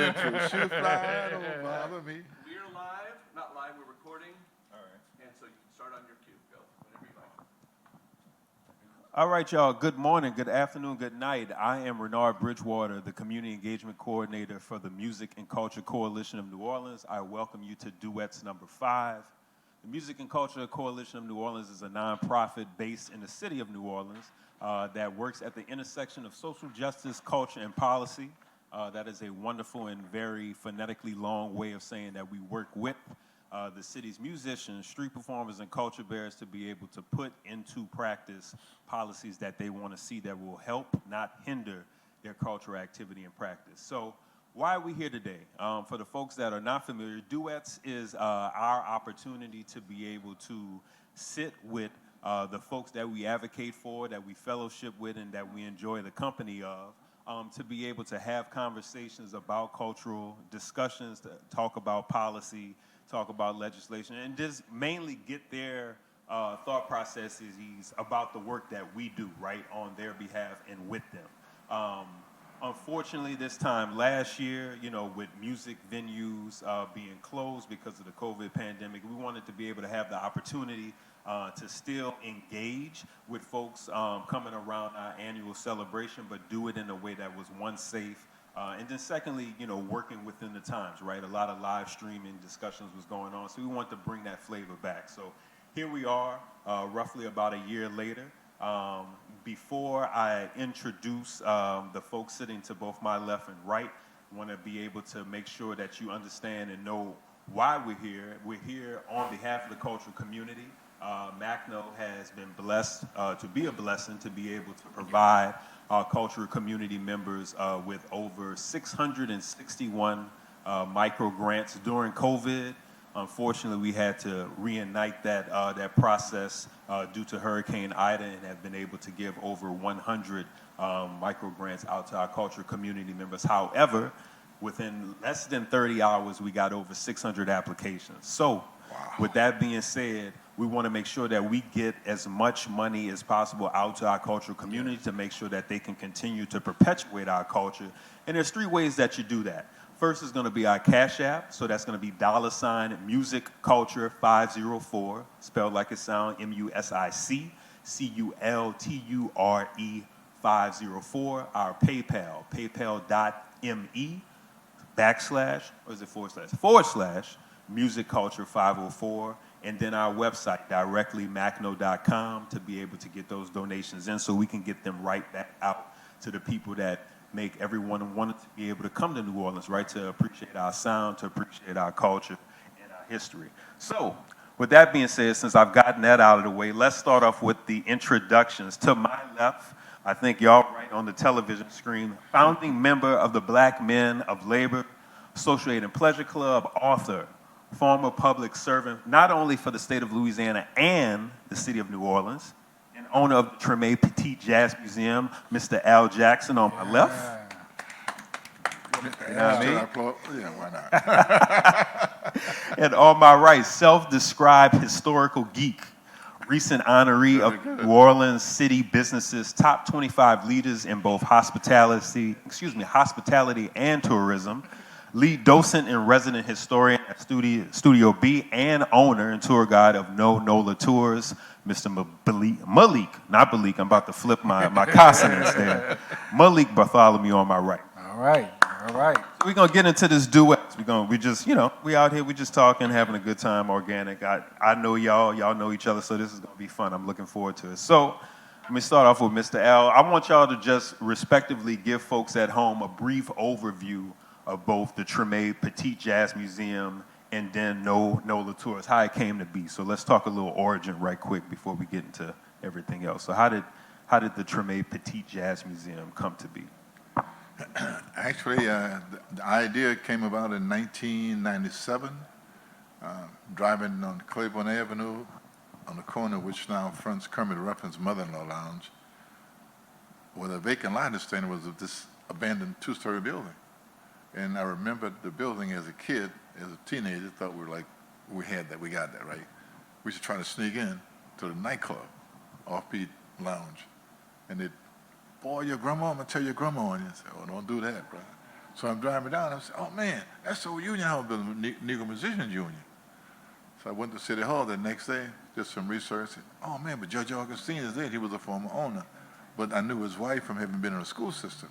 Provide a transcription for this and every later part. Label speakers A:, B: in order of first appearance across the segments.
A: the intro. Shoot fly, don't bother me.
B: We're live, not live, we're recording. All right. And so you can start on your cue. Go, whenever you like.
C: All right, y'all. Good morning, good afternoon, good night. I am Renard Bridgewater, the Community Engagement Coordinator for the Music and Culture Coalition of New Orleans. I welcome you to Duets number 5. The Music and Culture Coalition of New Orleans is a nonprofit based in the city of New Orleans that works at the intersection of social justice, culture, and policy. That is a wonderful and very phonetically long way of saying that we work with the city's musicians, street performers, and culture bearers to be able to put into practice policies that they want to see that will help, not hinder, their cultural activity and practice. So why are we here today? For the folks that are not familiar, Duets is our opportunity to be able to sit with the folks that we advocate for, that we fellowship with, and that we enjoy the company of, to be able to have conversations about cultural discussions, to talk about policy, talk about legislation, and just mainly get their thought processes about the work that we do, right, on their behalf and with them. Unfortunately, this time last year, with music venues being closed because of the COVID pandemic, we wanted to be able to have the opportunity to still engage with folks coming around our annual celebration, but do it in a way that was, one, safe, and then secondly, working within the times, right? A lot of live streaming discussions was going on, so we wanted to bring that flavor back. So here we are, roughly about a year later. Before I introduce the folks sitting to both my left and right, I want to be able to make sure that you understand and know why we're here. We're here on behalf of the cultural community. MaCCNO has been blessed to be a blessing to be able to provide our cultural community members with over 661 micro grants during COVID. Unfortunately, we had to reignite that process due to Hurricane Ida, and have been able to give over 100 micro grants out to our cultural community members. However, within less than 30 hours, we got over 600 applications. So, with that being said, we want to make sure that we get as much money as possible out to our cultural community to make sure that they can continue to perpetuate our culture. And there's 3 ways that you do that. First is going to be our Cash App, so that's going to be $Music Culture 504, spelled like it sounds, MUSIC CULTURE 504. Our PayPal, paypal.me / or is it / Music Culture 504, and then our website, directly MaCCNO.com, to be able to get those donations in so we can get them right back out to the people that make everyone want to be able to come to New Orleans, right, to appreciate our sound, to appreciate our culture and our history. So, with that being said, since I've gotten that out of the way, let's start off with the introductions. To my left, I think y'all right on the television screen, founding member of the Black Men of Labor Social Aid and Pleasure Club, author, former public servant, not only for the state of Louisiana and the city of New Orleans, and owner of the Treme Petit Jazz Museum, Mr. Al Jackson on my left. You know what I mean?
A: Yeah, why not?
C: And on my right, self-described historical geek, recent honoree of New Orleans City Businesses top 25 leaders in both hospitality and tourism, lead docent and resident historian at Studio B, and owner and tour guide of NOLA Tours, Mr. Malik, not Balik, I'm about to flip my consonants there. Malik Bartholomew on my right.
D: All right.
C: So we're gonna get into this duets. We out here, we just talking, having a good time, organic. I know y'all know each other, so this is gonna be fun. I'm looking forward to it. So let me start off with Mr. L. I want y'all to just respectively give folks at home a brief overview of both the Treme Petit Jazz Museum and then NOLA Tours, how it came to be. So let's talk a little origin right quick before we get into everything else. So how did the Treme Petit Jazz Museum come to be?
A: Actually, the idea came about in 1997, driving on Claiborne Avenue on the corner which now fronts Kermit Ruffin's Mother-in-Law Lounge, where the vacant lot is standing was of this abandoned 2-story building. And I remember the building as a kid, as a teenager, thought we got that, right? We should try to sneak in to the nightclub, Offbeat Lounge. And boy, your grandma, I'm gonna tell your grandma. And you say, oh, don't do that, bro. So I'm driving down, and I said, oh man, that's the old Union Hall building, Negro Musicians Union. So I went to City Hall the next day, did some research. Said, oh man, but Judge Augustine is there. He was a former owner. But I knew his wife from having been in the school system.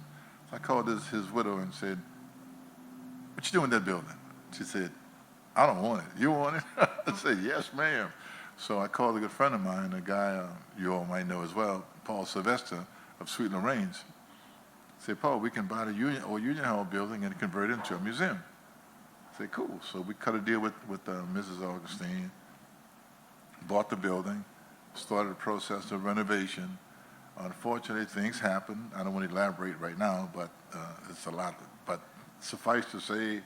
A: So I called his widow and said, what you doing in that building? She said, I don't want it. You want it? I said, yes, ma'am. So I called a good friend of mine, a guy you all might know as well, Paul Sylvester of Sweet Lorraine's. I said, Paul, we can buy the Union Hall building and convert it into a museum. I said, cool. So we cut a deal with Mrs. Augustine, bought the building, started the process of renovation. Unfortunately, things happened. I don't want to elaborate right now, but it's a lot. But suffice to say,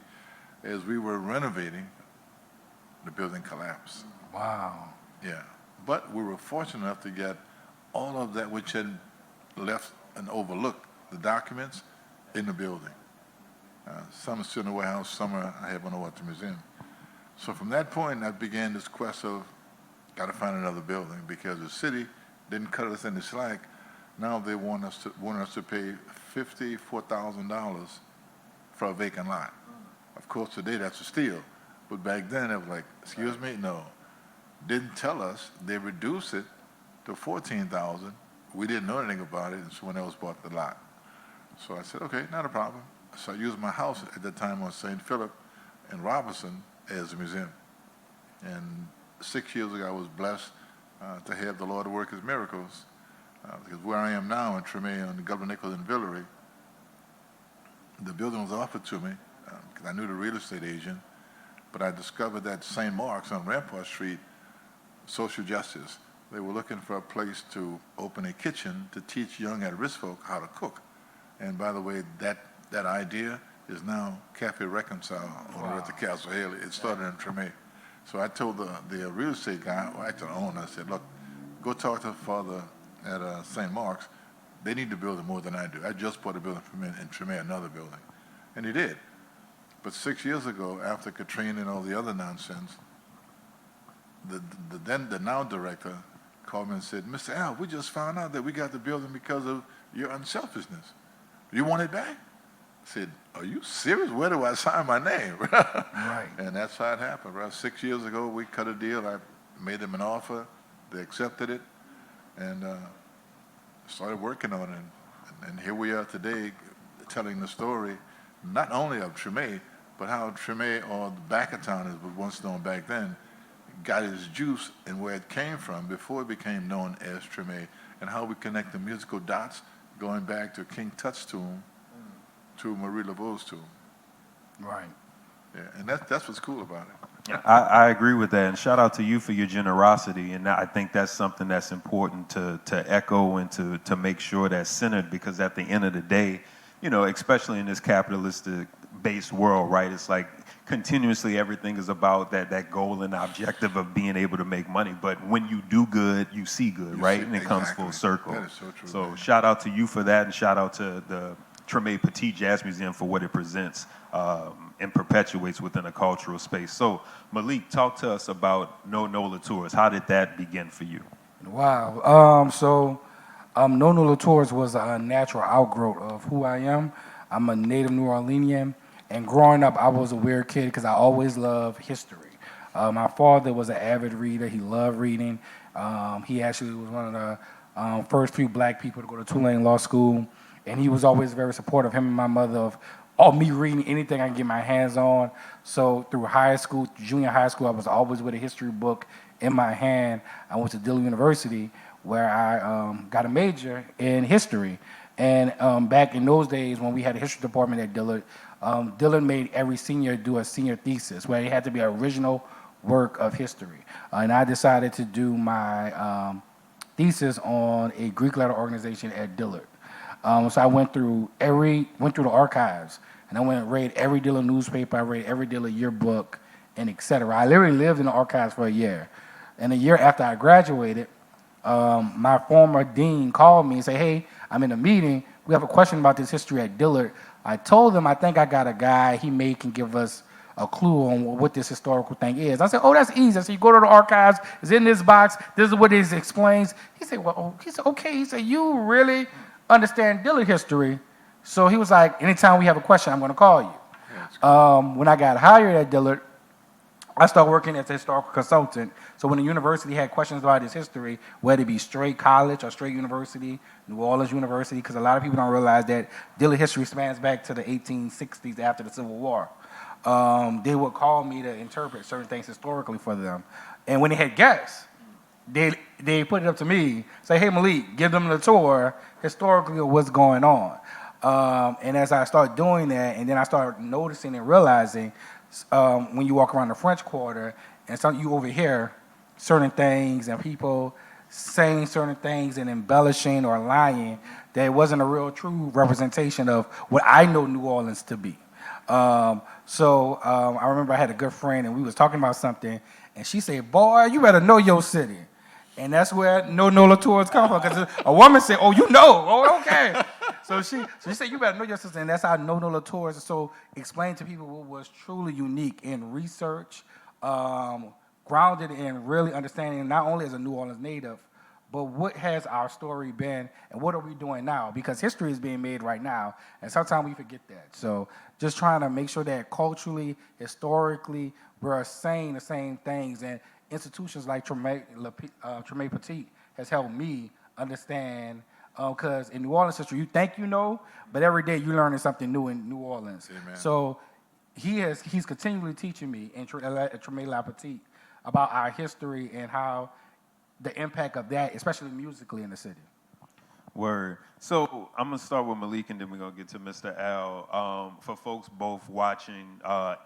A: as we were renovating, the building collapsed.
D: Wow.
A: Yeah. But we were fortunate enough to get all of that which had left and overlooked, the documents, in the building. Some are still in the warehouse, some are, I have at the museum. So from that point, I began this quest of, got to find another building, because the city didn't cut us any slack. Now they want us to pay $54,000 for a vacant lot. Of course, today that's a steal, but back then it was like, excuse me, no. Didn't tell us. They reduced it to $14,000. We didn't know anything about it, and someone else bought the lot. So I said, okay, not a problem. So I used my house at the time on St. Philip and Robinson as a museum. And 6 years ago, I was blessed to have the Lord work His miracles. Because where I am now in Treme on the Governor Nichols and Villeray, the building was offered to me because I knew the real estate agent, but I discovered that St. Mark's on Rampart Street, social justice, they were looking for a place to open a kitchen to teach young at-risk folk how to cook. And by the way, that idea is now Cafe Reconcile over at the Castle Haley. It started in Treme. So I told the real estate guy, or actually the owner, I said, look, go talk to the father at St. Mark's. They need the building more than I do. I just bought a building from in Treme, another building. And he did. But 6 years ago, after Katrina and all the other nonsense, the now director called me and said, Mr. Al, we just found out that we got the building because of your unselfishness. You want it back? I said, are you serious? Where do I sign my name?
D: Right.
A: And that's how it happened. Right? 6 years ago, we cut a deal. I made them an offer. They accepted it. And started working on it. And here we are today telling the story, not only of Treme, but how Treme, or the back of town as was once known back then, got its juice and where it came from before it became known as Treme, and how we connect the musical dots going back to King Tut's tomb to Marie Laveau's tomb.
D: Right.
A: Yeah, and that's what's cool about it.
C: I agree with that, and shout out to you for your generosity. And I think that's something that's important to echo and to make sure that's centered, because at the end of the day, you know, especially in this capitalistic-based world, right? It's like continuously everything is about that goal and objective of being able to make money. But when you do good, you see good, right? And it comes full circle.
A: That is so true.
C: So
A: man.
C: shout out to you for that, and shout out to the Treme Petit Jazz Museum for what it presents and perpetuates within a cultural space. So Malik, talk to us about No NOLA Tours. How did that begin for you?
D: Wow. No NOLA Tours was a natural outgrowth of who I am. I'm a native New Orleanian, and growing up, I was a weird kid because I always loved history. My father was an avid reader. He loved reading. He actually was one of the first few black people to go to Tulane Law School, and he was always very supportive, him and my mother, of me reading anything I can get my hands on. So through high school, junior high school, I was always with a history book in my hand. I went to Dillard University, where I got a major in history. And back in those days, when we had a history department at Dillard, Dillard made every senior do a senior thesis, where it had to be an original work of history. And I decided to do my thesis on a Greek letter organization at Dillard. So I went through the archives, and I went and read every Dillard newspaper, I read every Dillard yearbook, and et cetera. I literally lived in the archives for a year. And a year after I graduated, my former dean called me and said, hey, I'm in a meeting. We have a question about this history at Dillard. I told him I think I got a guy, he can give us a clue on what this historical thing is. I said, oh, that's easy. So you go to the archives, it's in this box, this is what it explains. He said, okay. He said, you really understand Dillard history? So he was like, anytime we have a question, I'm going to call you. When I got hired at Dillard, I started working as a historical consultant. So when the university had questions about its history, whether it be straight college or straight university, New Orleans University, because a lot of people don't realize that Dillard history spans back to the 1860s after the Civil War. They would call me to interpret certain things historically for them. And when they had guests, they put it up to me, say, hey, Malik, give them the tour historically of what's going on. And as I started doing that, and then I started noticing and realizing when you walk around the French Quarter, and you overhear certain things and people saying certain things and embellishing or lying, that it wasn't a real true representation of what I know New Orleans to be. I remember I had a good friend, and we was talking about something, and she said, boy, you better know your city. And that's where no NOLA tours come from, because a woman said, oh, you know, oh, okay. So she said, you better know your sister, and that's how no NOLA tours. So explain to people what was truly unique in research, grounded in really understanding not only as a New Orleans native, but what has our story been, and what are we doing now? Because history is being made right now, and sometimes we forget that. So just trying to make sure that culturally, historically, we're saying the same things, and institutions like Treme Petit has helped me understand, because in New Orleans history, you think you know, but every day you're learning something new in New Orleans.
A: Amen.
D: So he's continually teaching me in Treme Petit about our history and how the impact of that, especially musically in the city.
C: Word. So I'm going to start with Malik, and then we're going to get to Mr. Al. For folks both watching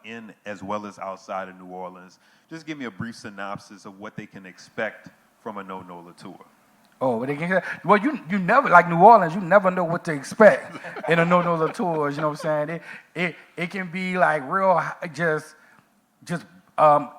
C: in as well as outside of New Orleans, just give me a brief synopsis of what they can expect from a No NOLA tour.
D: Oh, well, you never, like New Orleans, you never know what to expect in a No NOLA tours. You know what I'm saying? It can be like real,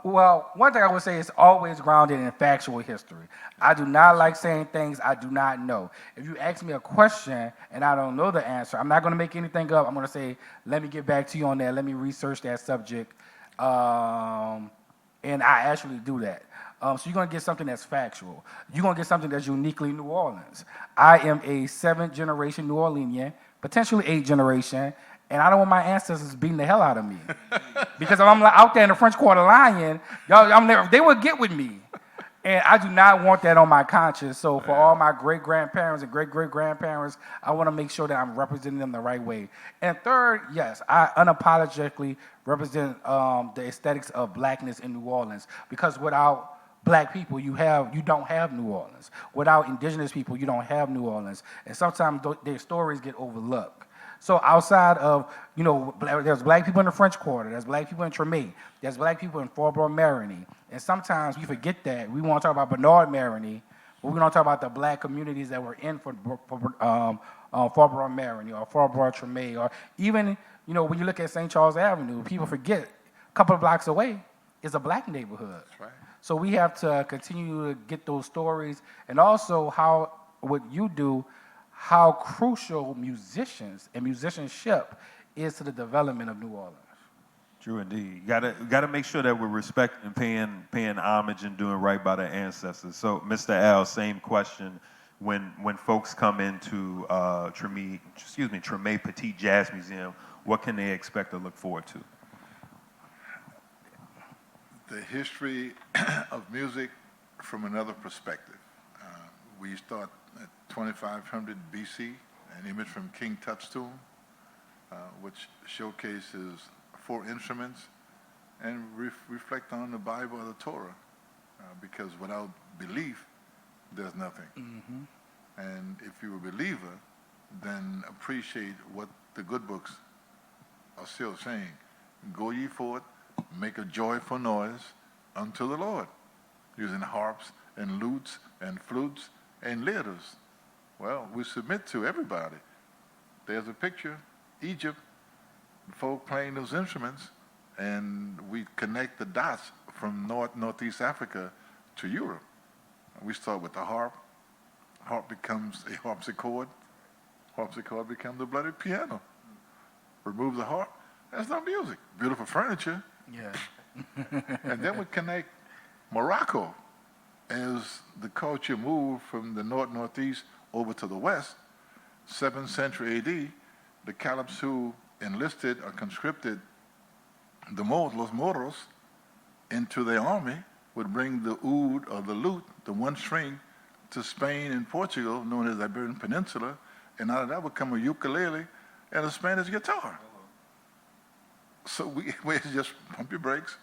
D: well, one thing I would say is always grounded in factual history. I do not like saying things I do not know. If you ask me a question and I don't know the answer, I'm not going to make anything up. I'm going to say, let me get back to you on that. Let me research that subject. And I actually do that. So you're going to get something that's factual. You're going to get something that's uniquely New Orleans. I am a 7th generation New Orleanian, potentially 8th generation, and I don't want my ancestors beating the hell out of me. Because if I'm out there in the French Quarter lying, they would get with me. And I do not want that on my conscience. So for all my great-grandparents and great-great-grandparents, I want to make sure that I'm representing them the right way. And third, yes, I unapologetically represent the aesthetics of blackness in New Orleans. Because without black people, you don't have New Orleans. Without indigenous people, you don't have New Orleans. And sometimes their stories get overlooked. So outside of, there's black people in the French Quarter, there's black people in Treme, there's black people in Fort Marigny, and sometimes we forget that. We want to talk about Renard Bridgewater, but we don't talk about the black communities that were in Fort Marigny or Fort Treme, or even, when you look at St. Charles Avenue, people forget a couple of blocks away is a black neighborhood.
A: That's right.
D: So we have to continue to get those stories, and also what you do, how crucial musicians and musicianship is to the development of New Orleans.
C: True indeed. Got to make sure that we're respecting, paying homage, and doing right by the ancestors. So, Mr. Al, same question. When folks come into Treme Petit Jazz Museum, what can they expect to look forward to?
A: The history of music from another perspective. We start at 2500 BC, an image from King Tut's tomb, which showcases 4 instruments and reflect on the Bible or the Torah, because without belief, there's nothing. Mm-hmm. And if you're a believer, then appreciate what the good books are still saying. Go ye forth, make a joyful noise unto the Lord, using harps and lutes and flutes and lyres. Well, we submit to everybody. There's a picture, Egypt, folk playing those instruments, and we connect the dots from Northeast Africa to Europe. We start with the harp. Harp becomes a harpsichord. Harpsichord becomes a bloody piano. Remove the harp, that's not music. Beautiful furniture.
D: Yeah.
A: And then we connect Morocco. As the culture moved from the northeast over to the west, 7th century AD, the Calibs who enlisted or conscripted los moros into their army would bring the oud or the lute, the one string, to Spain and Portugal, known as the Iberian Peninsula, and out of that would come a ukulele and a Spanish guitar. So we just pump your brakes.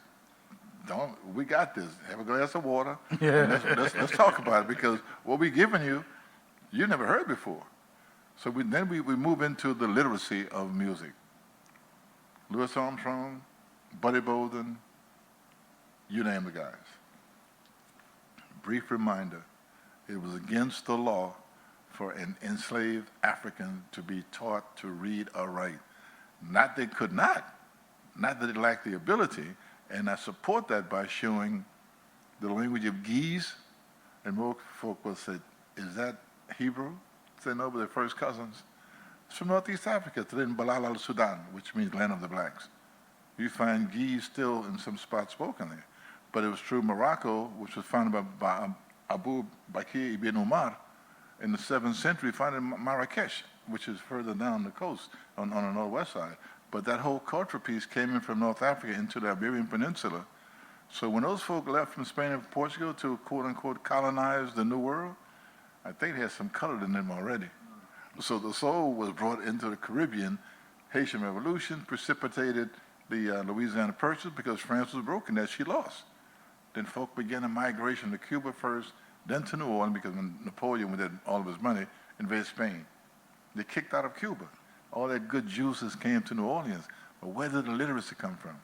A: We got this. Have a glass of water.
D: Yeah.
A: Let's talk about it, because what we're giving you never heard before. So then we move into the literacy of music. Louis Armstrong, Buddy Bolden, you name the guys. Brief reminder, it was against the law for an enslaved African to be taught to read or write. Not they could not that they lacked the ability, and I support that by showing the language of Geese, and most folk will say, is that Hebrew? Say no, but they're first cousins. It's from Northeast Africa, today in Balal al-Sudan, which means land of the blacks. You find Geese still in some spots spoken there. But it was true Morocco, which was founded by Abu Bakr ibn Umar in the 7th century, founded Marrakesh, which is further down the coast on the northwest side. But that whole cultural piece came in from North Africa into the Iberian Peninsula. So when those folk left from Spain and Portugal to quote-unquote colonize the New World, I think they had some color in them already. So the soul was brought into the Caribbean. Haitian Revolution precipitated the Louisiana Purchase because France was broken, that she lost. Then folk began a migration to Cuba first, then to New Orleans, because when Napoleon, with all of his money, invaded Spain, they kicked out of Cuba. All that good juices came to New Orleans. But where did the literacy come from?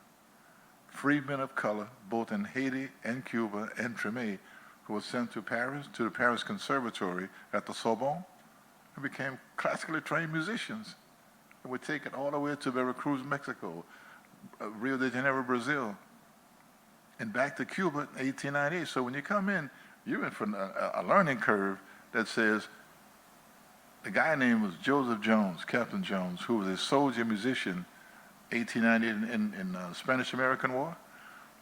A: Freedmen of color, both in Haiti and Cuba and Treme, who were sent to Paris, to the Paris Conservatory at the Sorbonne, and became classically trained musicians. And would take it all the way to Veracruz, Mexico, Rio de Janeiro, Brazil, and back to Cuba in 1898. So when you come in, you're in for a learning curve that says, the guy named was Joseph Jones, Captain Jones, who was a soldier musician, 1898 in the Spanish-American War.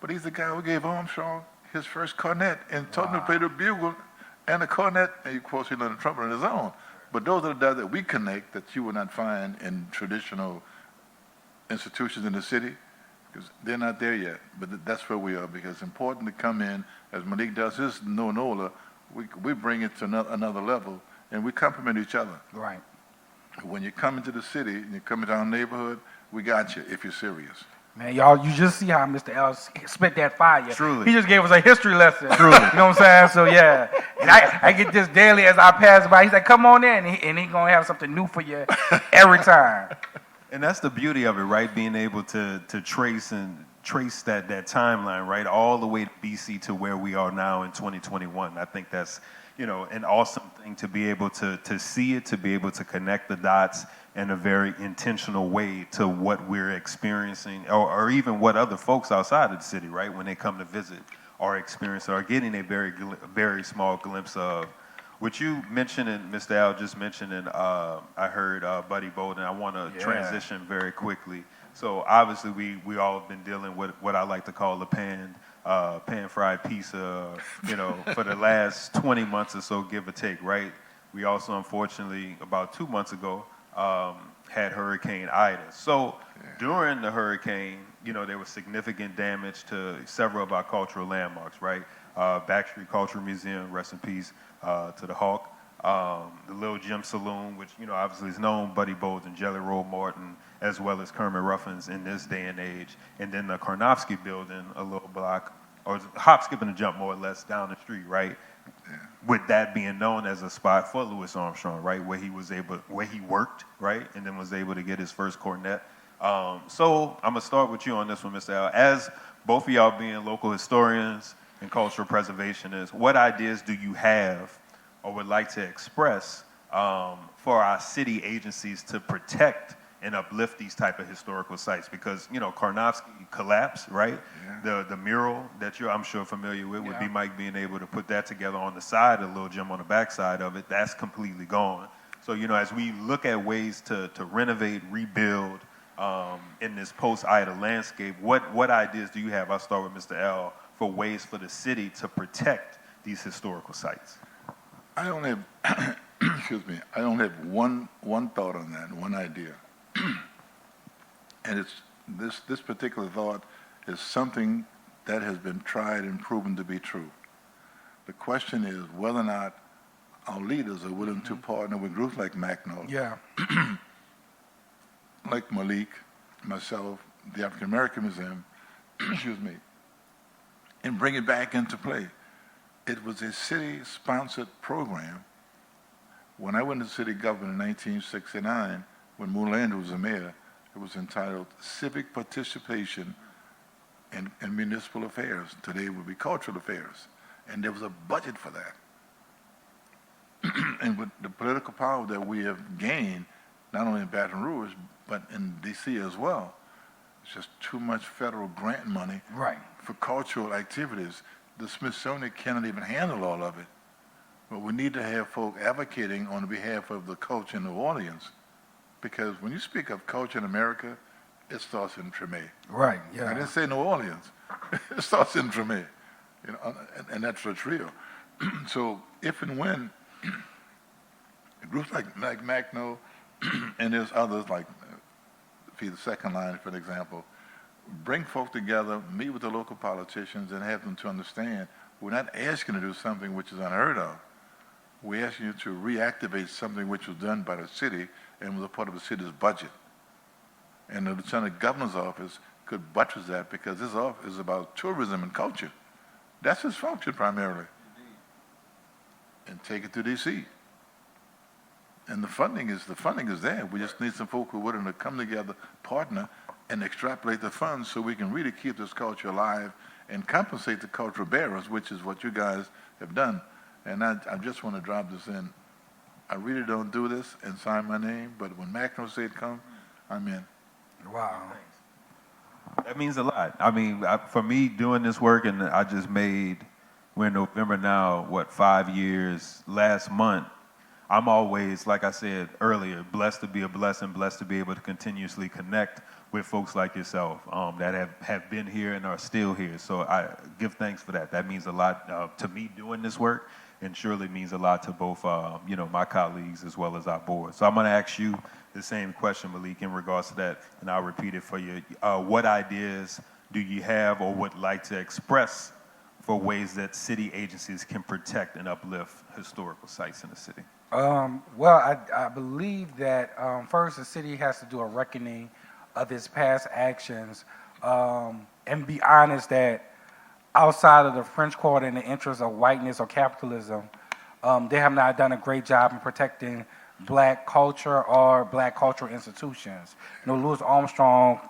A: But he's the guy who gave Armstrong his first cornet and taught him to play the bugle and the cornet, and of course he learned the trumpet on his own. But those are the dots that we connect that you will not find in traditional institutions in the city, because they're not there yet. But that's where we are, because it's important to come in, as Malik does his NOLA, we bring it to another level, and we complement each other.
D: Right.
A: When you come into the city and you come into our neighborhood, we got you if you're serious.
D: Man, y'all, you just see how Mr. L spit that fire.
C: Truly.
D: He just gave us a history lesson.
C: Truly.
D: You know what I'm saying? So, yeah. And I get this daily as I pass by. He's like, come on in. And he going to have something new for you every time.
C: And that's the beauty of it, right? Being able to trace that timeline, right, all the way to BC to where we are now in 2021. I think that's, an awesome thing to be able to see it, to be able to connect the dots in a very intentional way to what we're experiencing, or even what other folks outside of the city, right, when they come to visit, are experiencing, are getting a very small glimpse of. What you mentioned, and Mr. Al just mentioned, and I heard Buddy Bolden, I want to transition very quickly. So obviously we all have been dealing with what I like to call the pan-fried pizza, for the last 20 months or so, give or take, right? We also, unfortunately, about 2 months ago, had Hurricane Ida. So during the hurricane, there was significant damage to several of our cultural landmarks, right? Backstreet Cultural Museum, rest in peace to the Hawk. The Little Jim Saloon, which, obviously is known, Buddy Bolden, Jelly Roll Morton, as well as Kermit Ruffins in this day and age. And then the Karnofsky building, a little block, or hop, skip, and a jump more or less down the street, right? Yeah. With that being known as a spot for Louis Armstrong, right? Where he worked, right? And then was able to get his first cornet. So I'm gonna start with you on this one, Mr. Al. As both of y'all being local historians and cultural preservationists, what ideas do you have or would like to express for our city agencies to protect and uplift these type of historical sites? Because, Karnofsky collapsed, right? Yeah. The mural that you're, I'm sure, familiar with would be Mike being able to put that together on the side of Little Jim on the back side of it. That's completely gone. So, as we look at ways to renovate, rebuild in this post-Ida landscape, what ideas do you have? I'll start with Mr. L, for ways for the city to protect these historical sites.
A: I don't have, excuse me, I don't have one thought on that, one idea. And this particular thought is something that has been tried and proven to be true. The question is whether or not our leaders are willing to partner with groups like MaCCNO,
D: Yeah.
A: like Malik, myself, the African American Museum, excuse me, and bring it back into play. It was a city-sponsored program. When I went to city government in 1969, when Moulin was the mayor, it was entitled Civic Participation in Municipal Affairs. Today it would be Cultural Affairs. And there was a budget for that. And with the political power that we have gained, not only in Baton Rouge, but in D.C. as well, it's just too much federal grant money
D: Right.
A: for cultural activities. The Smithsonian cannot even handle all of it. But we need to have folk advocating on behalf of the culture in New Orleans. Because when you speak of culture in America, it starts in Treme.
D: Right.
A: I
D: Yeah.
A: didn't say New Orleans. It starts in Treme. You know, and that's what's real. So if and when groups like MaCCNO and there's others like Feed the Second Line, for example, bring folk together, meet with the local politicians, and have them to understand we're not asking to do something which is unheard of. We're asking you to reactivate something which was done by the city and was a part of the city's budget. And the Lieutenant Governor's office could buttress that because this office is about tourism and culture. That's his function primarily. And take it to D.C. And the funding is there. We just need some folk who are willing to come together, partner, and extrapolate the funds so we can really keep this culture alive and compensate the cultural bearers, which is what you guys have done. And I just want to drop this in. I really don't do this and sign my name, but when MaCCNO said come, I'm in.
D: Wow.
C: That means a lot. I mean, for me doing this work, and I just made, we're in November now, 5 years last month. I'm always, like I said earlier, blessed to be a blessing, blessed to be able to continuously connect with folks like yourself that have been here and are still here. So I give thanks for that. That means a lot to me doing this work, and surely means a lot to both my colleagues as well as our board. So I'm going to ask you the same question, Malik, in regards to that, and I'll repeat it for you. What ideas do you have or would like to express for ways that city agencies can protect and uplift historical sites in the city?
D: Well, I believe that first the city has to do a reckoning of its past actions and be honest that outside of the French Quarter in the interest of whiteness or capitalism, they have not done a great job in protecting black culture or black cultural institutions. You know, Louis Armstrong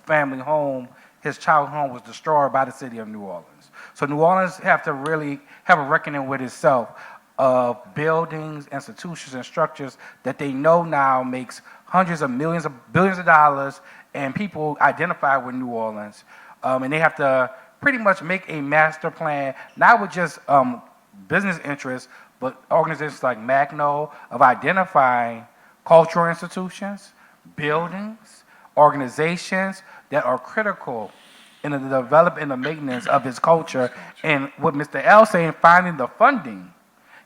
D: family home, his childhood home was destroyed by the city of New Orleans. So New Orleans have to really have a reckoning with itself of buildings, institutions, and structures that they know now makes hundreds of millions of billions of dollars, and people identify with New Orleans. And they have to pretty much make a master plan, not with just business interests, but organizations like MaCCNO of identifying cultural institutions, buildings, organizations that are critical in the development and the maintenance of its culture. And what Mr. L saying, finding the funding.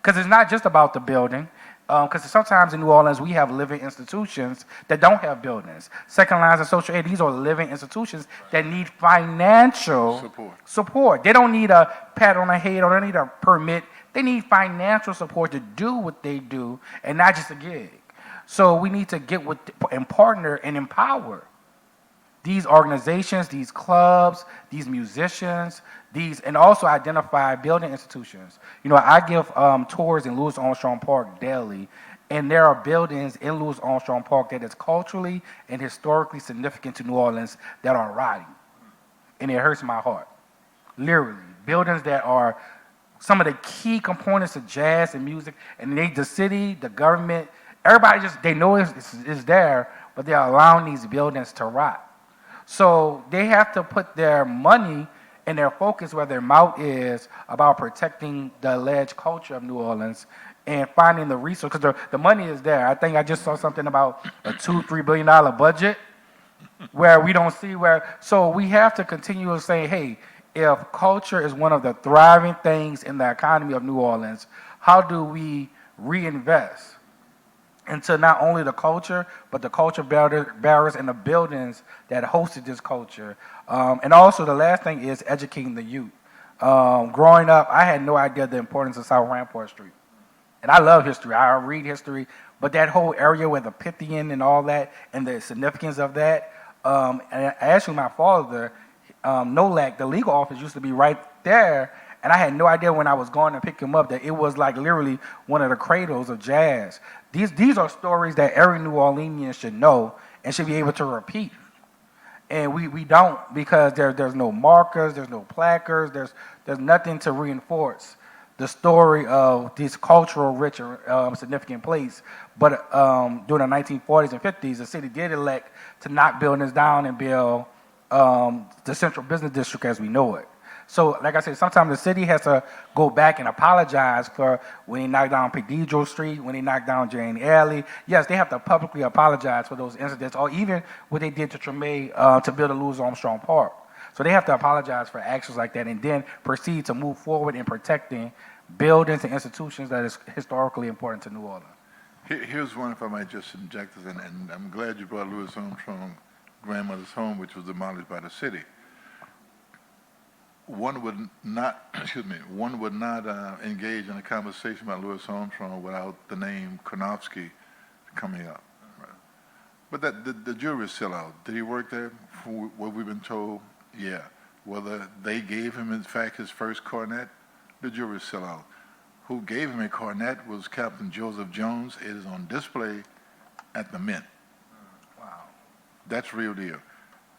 D: Because it's not just about the building, because sometimes in New Orleans we have living institutions that don't have buildings. Second lines of social aid, these are living institutions that need financial support. They don't need a pat on the head or they don't need a permit. They need financial support to do what they do and not just a gig. So we need to get with and partner and empower these organizations, these clubs, these musicians, and also identify building institutions. You know, I give tours in Louis Armstrong Park daily, and there are buildings in Louis Armstrong Park that is culturally and historically significant to New Orleans that are rotting. And it hurts my heart. Literally. Buildings that are some of the key components of jazz and music, and the city, the government, everybody they know it's there, but they're allowing these buildings to rot. So they have to put their money and their focus where their mouth is about protecting the alleged culture of New Orleans and finding the resource, because the money is there. I think I just saw something about a $2-3 billion budget where we don't see where. So we have to continue to say, hey, if culture is one of the thriving things in the economy of New Orleans, how do we reinvest into not only the culture, but the culture bearers and the buildings that hosted this culture. And also the last thing is educating the youth. Growing up, I had no idea the importance of South Rampart Street. And I love history. I read history. But that whole area where the Pythian and all that, and the significance of that, and actually my father, NOLA, the legal office used to be right there. And I had no idea when I was going to pick him up that it was like literally one of the cradles of jazz. These are stories that every New Orleanian should know and should be able to repeat. And we don't, because there's no markers, there's no placards, there's nothing to reinforce the story of this cultural rich and significant place. But during the 1940s and 50s, the city did elect to knock buildings down and build the central business district as we know it. So, like I said, sometimes the city has to go back and apologize for when they knocked down Cathedral Street, when they knocked down Jane Alley. Yes, they have to publicly apologize for those incidents, or even what they did to Treme to build a Louis Armstrong Park. So they have to apologize for actions like that and then proceed to move forward in protecting buildings and institutions that is historically important to New Orleans.
A: Here's one, if I might just inject this, and I'm glad you brought Louis Armstrong grandmother's home, which was demolished by the city. One would not, engage in a conversation about Louis Armstrong without the name Karnofsky coming up. Right? But the jury is still out. Did he work there? For what we've been told, yeah. Whether they gave him, in fact, his first cornet, the jury is still out. Who gave him a cornet was Captain Joseph Jones. It is on display at the Mint.
D: Wow.
A: That's real deal.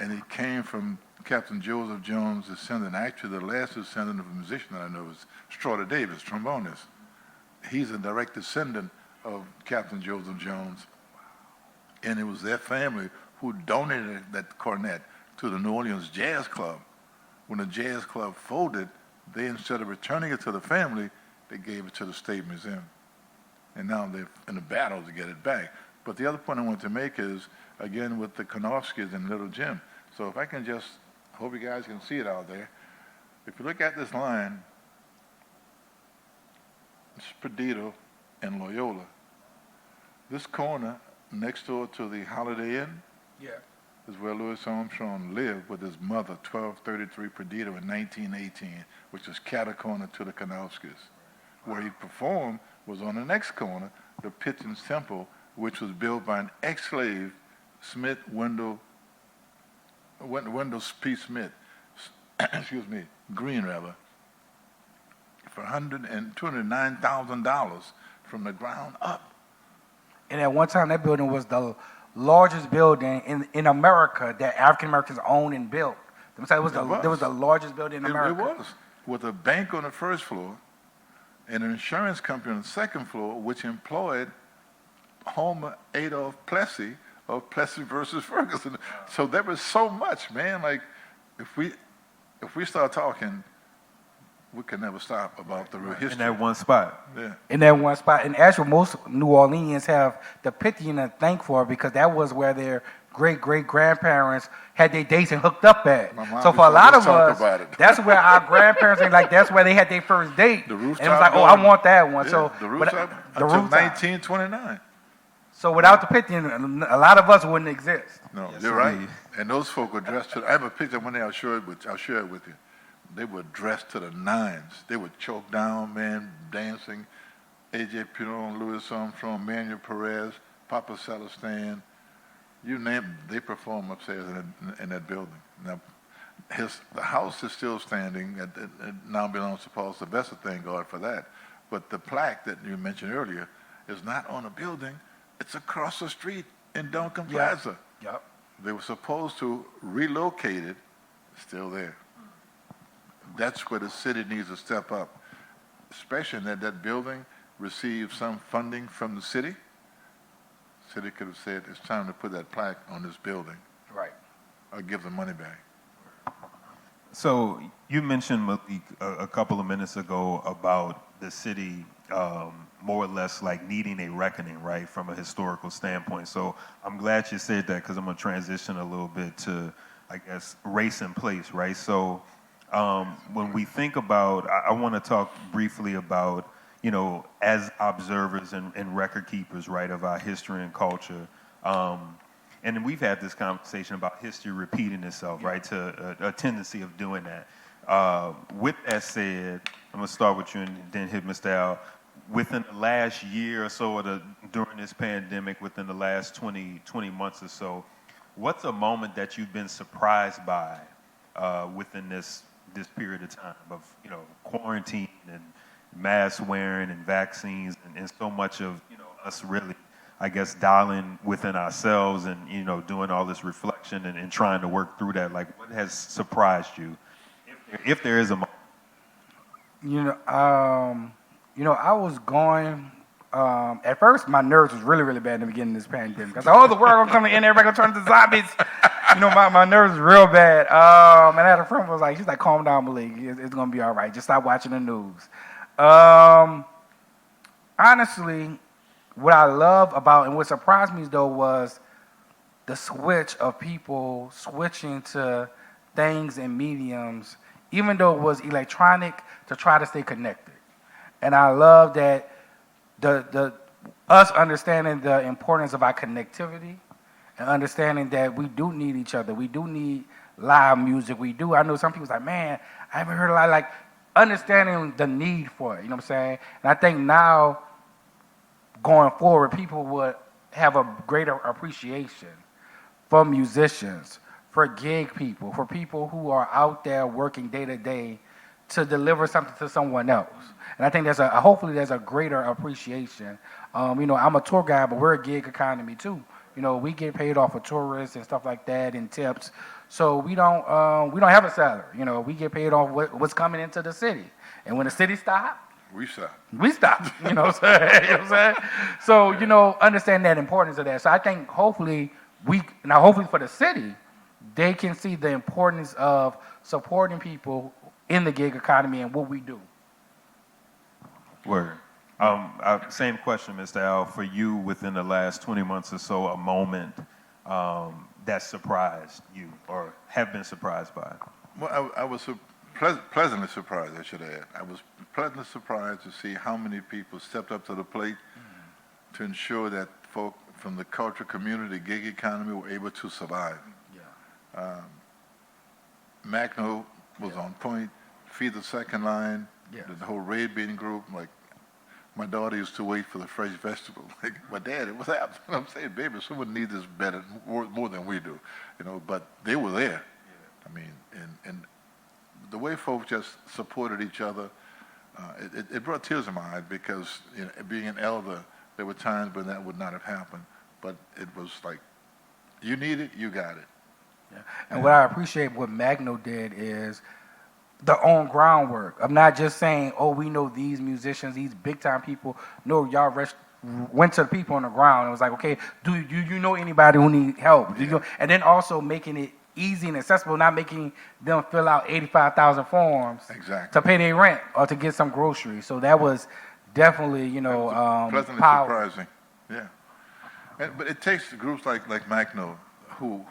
A: And it came from Captain Joseph Jones' descendant. Actually, the last descendant of a musician that I know is Straughter Davis, trombonist. He's a direct descendant of Captain Joseph Jones. And it was their family who donated that cornet to the New Orleans Jazz Club. When the Jazz Club folded, they, instead of returning it to the family, they gave it to the State Museum. And now they're in a battle to get it back. But the other point I want to make is, again, with the Karnofskys and Little Jim. So if I can just, hope you guys can see it out there. If you look at this line, it's Perdido and Loyola. This corner next door to the Holiday Inn is where Louis Armstrong lived with his mother, 1233 Perdido, in 1918, which is catty-corner to the Karnofskys. Where he performed was on the next corner, the Pigeons Temple, which was built by an ex-slave, Smith Wendell P. Smith, Green rather, for $209,000 from the ground up.
D: And at one time, that building was the largest building in America that African Americans owned and built. It was the largest building in America.
A: It was, with a bank on the first floor and an insurance company on the second floor, which employed Homer Adolph Plessy of Plessy versus Ferguson. So there was so much, man. Like, if we start talking, we can never stop about the real history.
C: In that one spot.
A: Yeah.
D: In that one spot. And actually, most New Orleanians have the Pythian to thank for, because that was where their great-great-grandparents had their dates and hooked up at. So for a lot of us, that's where our grandparents, that's where they had their first date.
A: The rooftop.
D: And it was like, oh, I want that one.
A: Yeah,
D: So
A: the rooftop until 1929.
D: So without the Pythian, a lot of us wouldn't exist.
A: No,
C: Yes,
A: you're right.
C: indeed.
A: And those folk were dressed to. I have a picture one day. I'll share it with you. They were dressed to the nines. They were choked down, man, dancing. A.J. Piron, Louis Armstrong, Manuel Perez, Papa Celestin, you name it, they perform upstairs in that building. Now, the house is still standing. It now belongs to Paul Sylvester, thank God for that. But the plaque that you mentioned earlier is not on a building. It's across the street in Duncan Plaza.
D: Yep.
A: They were supposed to relocate it. It's still there. That's where the city needs to step up, especially that building received some funding from the city. The city could have said, it's time to put that plaque on this building.
D: Right.
A: Or give the money back.
C: So you mentioned, Malik, a couple of minutes ago about the city more or less like needing a reckoning, right, from a historical standpoint. So I'm glad you said that, because I'm going to transition a little bit to, I guess, race and place, right? So when we think about, I want to talk briefly about, as observers and record keepers, right, of our history and culture. And then we've had this conversation about history repeating itself, right, to a tendency of doing that. With that said, I'm going to start with you and then hit Mr. Al. Within the last year or so, during this pandemic, within the last 20 months or so, what's a moment that you've been surprised by within this period of time of, quarantine and mask wearing and vaccines and so much of, us really, I guess, dialing within ourselves and, doing all this reflection and trying to work through that? Like, what has surprised you, if there is a moment?
D: I was going, at first my nerves was really, really bad in the beginning of this pandemic. I thought, the world gonna come in, everybody gonna turn into zombies. My nerves was real bad. And I had a friend who was like, she's like, calm down, Malik, it's gonna be all right. Just stop watching the news. Honestly, what I love about, and what surprised me though, was the switch of people switching to things and mediums, even though it was electronic, to try to stay connected. And I love that us understanding the importance of our connectivity and understanding that we do need each other. We do need live music. I know some people's like, man, I haven't heard a lot, like understanding the need for it, you know what I'm saying? And I think now, going forward, people would have a greater appreciation for musicians, for gig people, for people who are out there working day to day to deliver something to someone else. And I think hopefully there's a greater appreciation. I'm a tour guide, but we're a gig economy too. We get paid off of tourists and stuff like that and tips. So we don't have a salary. We get paid off what's coming into the city. And when the city stops,
A: We stop.
D: we stop. You know what I'm saying? So, understand that importance of that. So I think hopefully for the city, they can see the importance of supporting people in the gig economy and what we do.
C: Word. Same question, Mr. Al, for you within the last 20 months or so, a moment that surprised you or have been surprised by?
A: Well, I was pleasantly surprised, I should add. I was pleasantly surprised to see how many people stepped up to the plate to ensure that folk from the culture community, gig economy, were able to survive. MaCCNO was on point, Feed the Second Line, the whole Red Bean group. Like, my daughter used to wait for the fresh vegetable. Like, but Daddy, what's happening? I'm saying, baby, someone needs this better, more than we do, but they were there. I mean, and the way folks just supported each other, it brought tears to my eyes because, being an elder, there were times when that would not have happened, but it was like, you need it, you got it.
D: Yeah. And what I appreciate what MaCCNO did is the own groundwork of not just saying, oh, we know these musicians, these big time people. No, y'all went to the people on the ground and was like, okay, do you know anybody who need help? And then also making it easy and accessible, not making them fill out 85,000 forms to pay their rent or to get some groceries. So that was definitely,
A: pleasantly surprising. Yeah. But it takes groups like MaCCNO who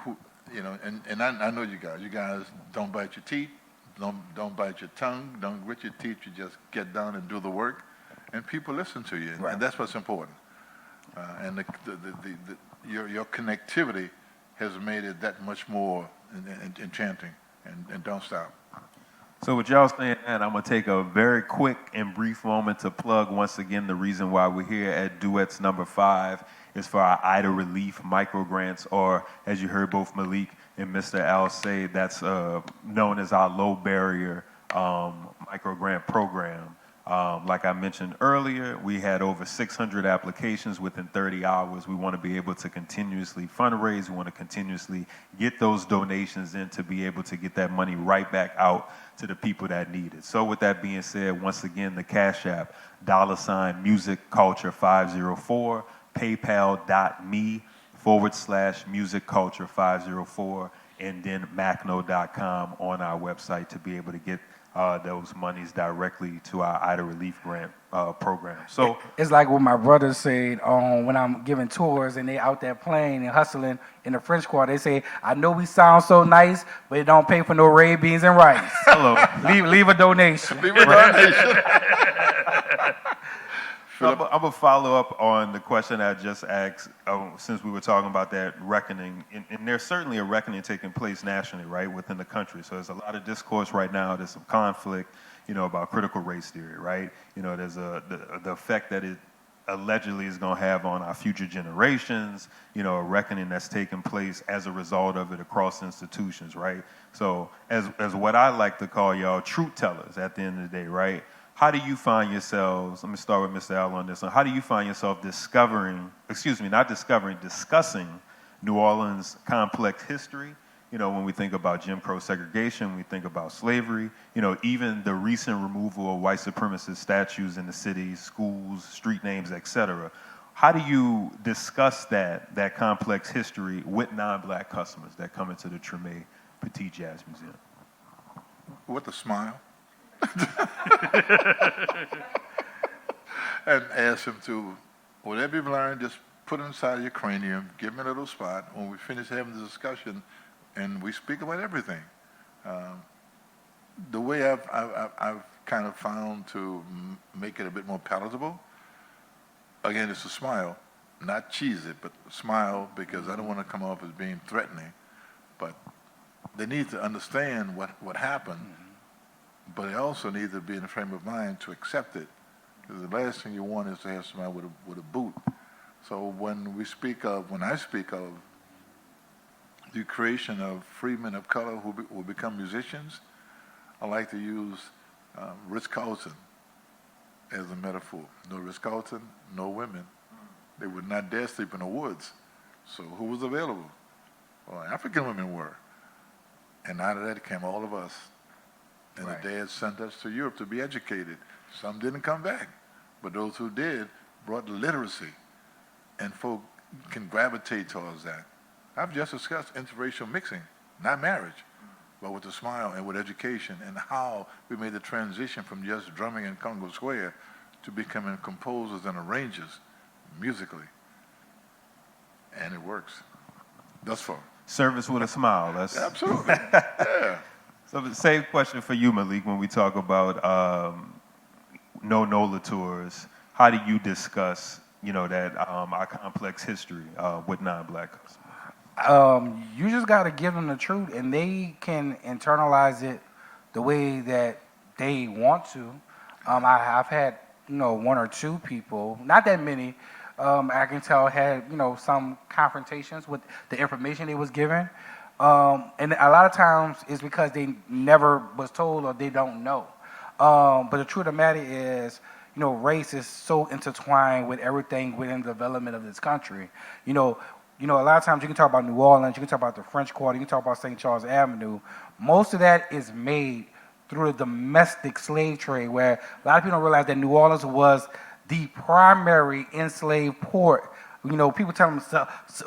A: and I know you guys don't bite your teeth, don't bite your tongue, don't grit your teeth, you just get down and do the work, and people listen to you, and that's what's important. And your connectivity has made it that much more enchanting, and don't stop.
C: So with y'all saying that, I'm going to take a very quick and brief moment to plug once again the reason why we're here at Duets number 5 is for our IDA Relief micro grants, or as you heard both Malik and Mr. Al say, that's known as our low barrier micro grant program. Like I mentioned earlier, we had over 600 applications within 30 hours. We want to be able to continuously fundraise. We want to continuously get those donations in to be able to get that money right back out to the people that need it. So with that being said, once again, the Cash App, $musicculture504, paypal.me/musicculture504, and then MaCCNO.com on our website to be able to get those monies directly to our IDA Relief Grant program. So
D: it's like what my brothers said when I'm giving tours and they out there playing and hustling in the French Quarter. They say, I know we sound so nice, but it don't pay for no red beans and rice.
C: Hello.
D: leave a donation.
A: Leave a donation. Philip?
C: I'm going to follow up on the question I just asked, since we were talking about that reckoning. And there's certainly a reckoning taking place nationally, right, within the country. So there's a lot of discourse right now. There's some conflict, about critical race theory, right? There's the effect that it allegedly is going to have on our future generations, a reckoning that's taking place as a result of it across institutions, right? So as what I like to call y'all truth tellers at the end of the day, right? How do you find yourselves, let me start with Mr. Al on this one, how do you find yourself discussing New Orleans' complex history? When we think about Jim Crow segregation, when we think about slavery, even the recent removal of white supremacist statues in the city, schools, street names, etc. How do you discuss that complex history with non-black customers that come into the Treme Petit Jazz Museum?
A: With a smile. And ask him to, whatever you've learned, just put it inside your cranium, give me a little spot. When we finish having the discussion, and we speak about everything. The way I've kind of found to make it a bit more palatable, again, it's a smile, not cheese it, but smile, because I don't want to come off as being threatening. But they need to understand what happened, but they also need to be in a frame of mind to accept it. Because the last thing you want is to have somebody with a boot. So when I speak of the creation of free men of color who will become musicians, I like to use Ritz-Carlton as a metaphor. No Ritz-Carlton, no women. They would not dare sleep in the woods. So who was available? Well, African women were. And out of that came all of us. And
D: Right.
A: the dad sent us to Europe to be educated. Some didn't come back, but those who did brought literacy. And folk can gravitate towards that. I've just discussed interracial mixing, not marriage, but with a smile and with education, and how we made the transition from just drumming in Congo Square to becoming composers and arrangers musically. And it works, thus far.
C: Service with a smile. That's
A: Absolutely, yeah.
C: So the same question for you, Malik, when we talk about no NOLA tours. How do you discuss, that our complex history with non-black customers?
D: You just got to give them the truth, and they can internalize it the way that they want to. I've had, one or two people, not that many, I can tell had, some confrontations with the information they was given. And a lot of times it's because they never was told or they don't know. But the truth of the matter is, race is so intertwined with everything within the development of this country. A lot of times you can talk about New Orleans, you can talk about the French Quarter, you can talk about St. Charles Avenue. Most of that is made through the domestic slave trade, where a lot of people don't realize that New Orleans was the primary enslaved port. People tell them,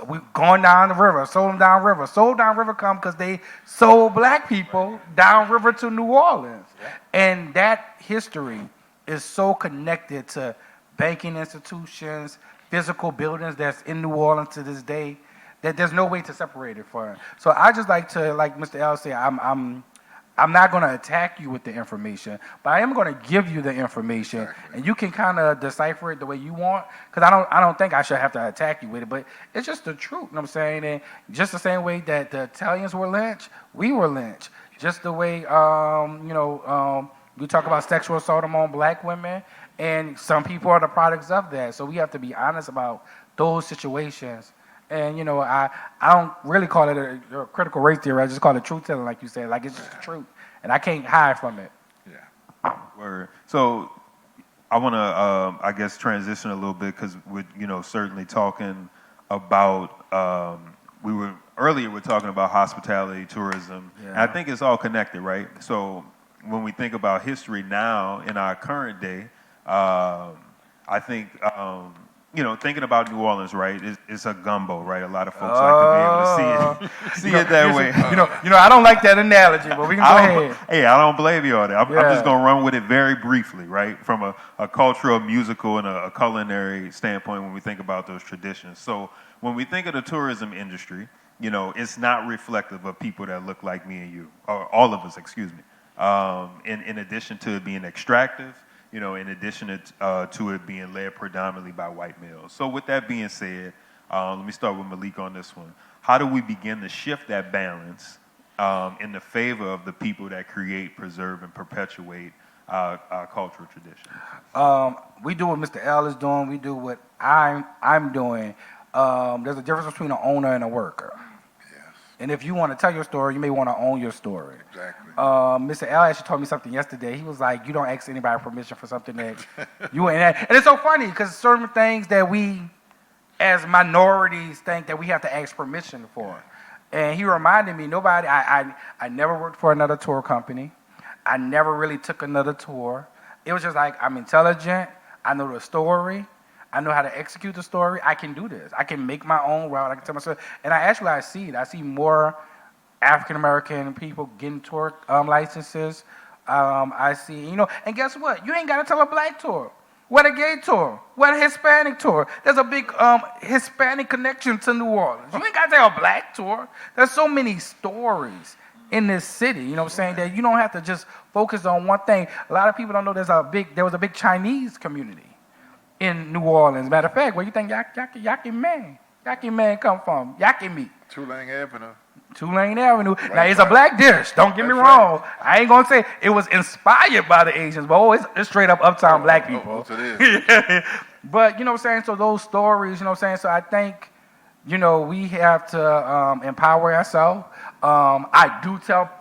D: we're going down the river, sold them down river. Sold down river come because they sold black people down river to New Orleans. Yeah. And that history is so connected to banking institutions, physical buildings that's in New Orleans to this day, that there's no way to separate it from it. So I just like to, like Mr. L said, I'm not going to attack you with the information, but I am going to give you the information, exactly. And you can kind of decipher it the way you want, because I don't think I should have to attack you with it, but it's just the truth, you know what I'm saying? And just the same way that the Italians were lynched, we were lynched. Just the way, we talk about sexual assault among black women, and some people are the products of that. So we have to be honest about those situations. And, I don't really call it a critical race theory. I just call it truth telling, like you said. Like, it's just the truth. And I can't hide from it.
C: Yeah. Word. So I want to, transition a little bit, because we're, certainly talking about, we're talking about hospitality, tourism. Yeah. And I think it's all connected, right? So when we think about history now in our current day, I think, thinking about New Orleans, right? It's a gumbo, right? A lot of folks like to be able to see it that way.
D: I don't like that analogy, but we can go ahead.
C: Hey, I don't blame you on it. I'm just gonna run with it very briefly, right? From a cultural, musical, and a culinary standpoint, when we think about those traditions. So when we think of the tourism industry, it's not reflective of people that look like me and you, or all of us, excuse me. In addition to it being extractive, in addition to it being led predominantly by white males. So with that being said, let me start with Malik on this one. How do we begin to shift that balance in the favor of the people that create, preserve, and perpetuate our cultural traditions?
D: We do what Mr. L is doing. We do what I'm doing. There's a difference between an owner and a worker.
A: Yes,
D: And if you want to tell your story, you may want to own your story.
A: exactly.
D: Mr. L actually told me something yesterday. He was like, you don't ask anybody permission for something that you ain't. And it's so funny because certain things that we as minorities think that we have to ask permission for. And he reminded me, I never worked for another tour company. I never really took another tour. It was just like, I'm intelligent. I know the story. I know how to execute the story. I can do this. I can make my own route. I can tell myself. And I see it. I see more African-American people getting tour licenses. I see, and guess what? You ain't got to tell a black tour. What a gay tour. What a Hispanic tour. There's a big Hispanic connection to New Orleans. You ain't got to tell a black tour. There's so many stories in this city, you know what I'm saying, that you don't have to just focus on one thing. A lot of people don't know there was a big Chinese community in New Orleans. Matter of fact, where you think Yaki Man come from? Yaki meat.
A: Tulane Avenue.
D: Tulane Avenue.
A: Right,
D: Now, it's a black dish. Don't get me
A: That's
D: wrong.
A: right.
D: I ain't going to say it was inspired by the Asians, but it's straight up uptown black people.
A: Oh, it is.
D: But, you know what I'm saying? So those stories, you know what I'm saying? So I think, we have to empower ourselves. I do tell